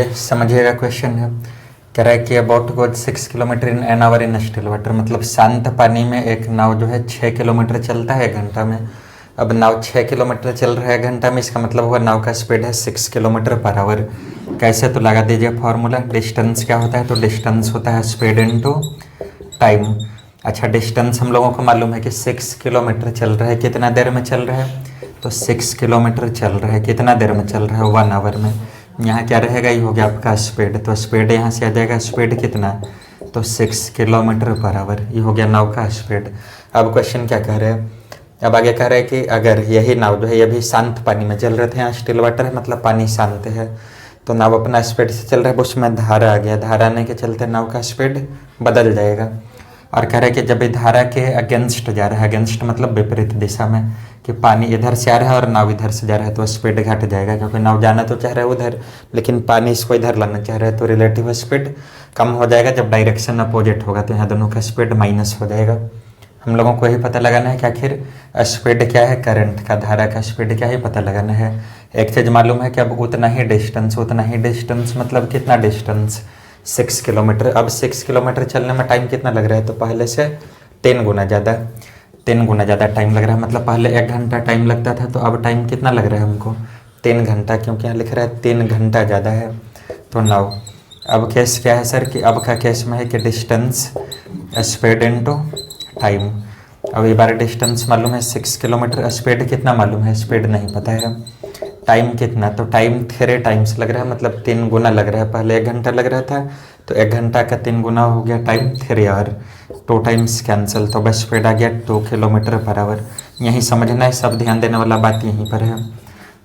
चलिए समझिएगा। क्वेश्चन है, कह रहा है कि about goes 6 kilometre in an hour in still water, मतलब शांत पानी में एक नाव जो है 6 किलोमीटर चलता है घंटा में। अब नाव 6 किलोमीटर चल रहा है घंटा में, इसका मतलब हुआ नाव का स्पीड है 6 किलोमीटर पर आवर। कैसे, तो लगा दीजिए फॉर्मूला। डिस्टेंस क्या होता है, तो डिस्टेंस होता है स्पीड इनटू टाइम। अच्छा, डिस्टेंस हम लोगों को मालूम है कि 6 किलोमीटर चल रहा है, कितना देर में चल रहा है, तो 6 किलोमीटर चल रहा है, कितना देर में चल रहा है, 1 आवर में। यहाँ क्या रहेगा, ये हो गया आपका स्पीड, तो स्पीड यहाँ से आ जाएगा, स्पीड कितना, तो 6 किलोमीटर पर आवर, ये हो गया नाव का स्पीड। अब क्वेश्चन क्या कह रहे हैं, अब आगे कह रहे हैं कि अगर यही नाव जो है ये भी शांत पानी में चल रहे थे, यहाँ स्टिल वाटर है मतलब पानी शांत है, तो नाव अपना स्पीड से चल रहा है, उसमें धारा आ गया, धारा आने के चलते नाव का स्पीड बदल जाएगा। और कह रहे हैं कि जब ये धारा के अगेंस्ट जा रहा है, अगेंस्ट मतलब विपरीत दिशा में, कि पानी इधर से आ रहा है और नाव इधर से जा रहा है, तो स्पीड घट जाएगा, क्योंकि नाव जाना तो चाह रहा है उधर, लेकिन पानी इसको इधर लाना चाह रहा है, तो रिलेटिव स्पीड कम हो जाएगा। जब डायरेक्शन अपोजिट होगा तो यहाँ दोनों का स्पीड माइनस हो जाएगा। हम लोगों को यही पता लगाना है कि आखिर स्पीड क्या है, करंट का, धारा का स्पीड क्या है पता लगाना है। एक चीज़ मालूम है कि अब उतना ही डिस्टेंस मतलब कितना डिस्टेंस, 6 किलोमीटर। अब 6 किलोमीटर चलने में टाइम कितना लग रहा है, तो पहले से 3 गुना ज़्यादा टाइम लग रहा है। मतलब पहले 1 घंटा टाइम लगता था, तो अब टाइम कितना लग रहा है हमको, 3 घंटा, क्योंकि यहाँ लिख रहा है 3 घंटा ज़्यादा है। तो नाउ अब केस क्या है सर, कि अब का केस में है कि डिस्टेंस स्पीड इनटू टाइम। अब ये बार डिस्टेंस मालूम है 6 किलोमीटर, स्पीड कितना मालूम है, स्पीड नहीं पता है, टाइम कितना, तो टाइम 3 टाइम्स लग रहा है, मतलब 3 गुना लग रहा है। पहले 1 घंटा लग रहा था, तो 1 घंटा का 3 गुना हो गया टाइम 3 आवर, 2 टाइम्स कैंसिल, तो बस स्पीड आ गया 2 किलोमीटर पर आवर। यही समझना है, सब ध्यान देने वाला बात यहीं पर है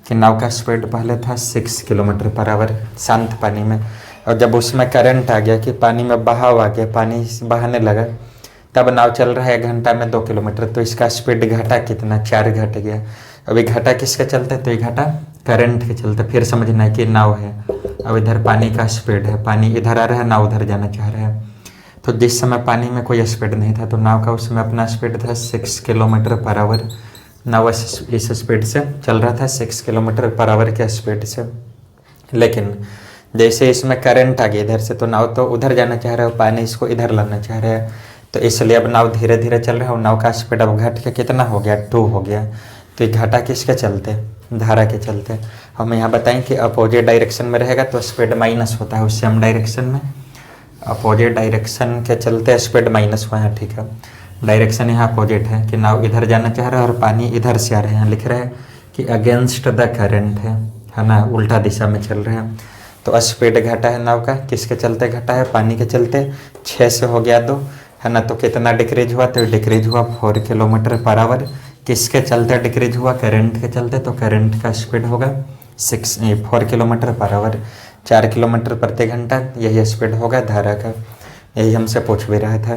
कि नाव का स्पीड पहले था 6 किलोमीटर पर आवर शांत पानी में, और जब उसमें करंट आ गया कि पानी में बहाव आ गया, पानी बहाने लगा, तब नाव चल रहा है 1 घंटा में 2 किलोमीटर, तो इसका स्पीड घटा कितना, 4 घट गया। अभी घटा किसके चलते, तो ये घटा करंट के चलते। फिर समझना है कि नाव है, अब इधर पानी का स्पीड है, पानी इधर आ रहा है, नाव उधर जाना चाह रहा है। तो जिस समय पानी में कोई स्पीड नहीं था, तो नाव का उस समय अपना स्पीड था 6 किलोमीटर पर आवर। नाव इस स्पीड से चल रहा था 6 किलोमीटर पर आवर के स्पीड से, लेकिन जैसे इसमें करंट आ गया इधर से, तो नाव तो उधर जाना चाह रहा है, पानी इसको इधर लाना चाह रहा है, तो इसलिए अब नाव धीरे धीरे चल रहा है, और नाव का स्पीड अब घट के कितना हो गया, 2 हो गया। तो ये घटा किसके चलते, धारा के चलते। हम यहाँ बताएं कि अपोजिट डायरेक्शन में रहेगा तो स्पीड माइनस होता है, उससे हम डायरेक्शन में अपोजिट डायरेक्शन के चलते स्पीड माइनस हुआ है, ठीक है। डायरेक्शन यहाँ अपोजिट है कि नाव इधर जाना चाह रहा है और पानी इधर से आ रहे हैं, लिख रहा है कि अगेंस्ट द करंट है ना, उल्टा दिशा में चल रहे हैं। तो स्पीड घटा है नाव का, किसके चलते घटा है, पानी के चलते, 6 से हो गया 2, है ना। तो कितना डिक्रीज हुआ, तो डिक्रीज हुआ 4 किलोमीटर पर आवर। किसके चलते डिक्रीज हुआ, करंट के चलते, तो करंट का स्पीड होगा 4 किलोमीटर पर आवर, 4 किलोमीटर प्रति घंटा, यही स्पीड होगा धारा का। यही हमसे पूछ भी रहा था।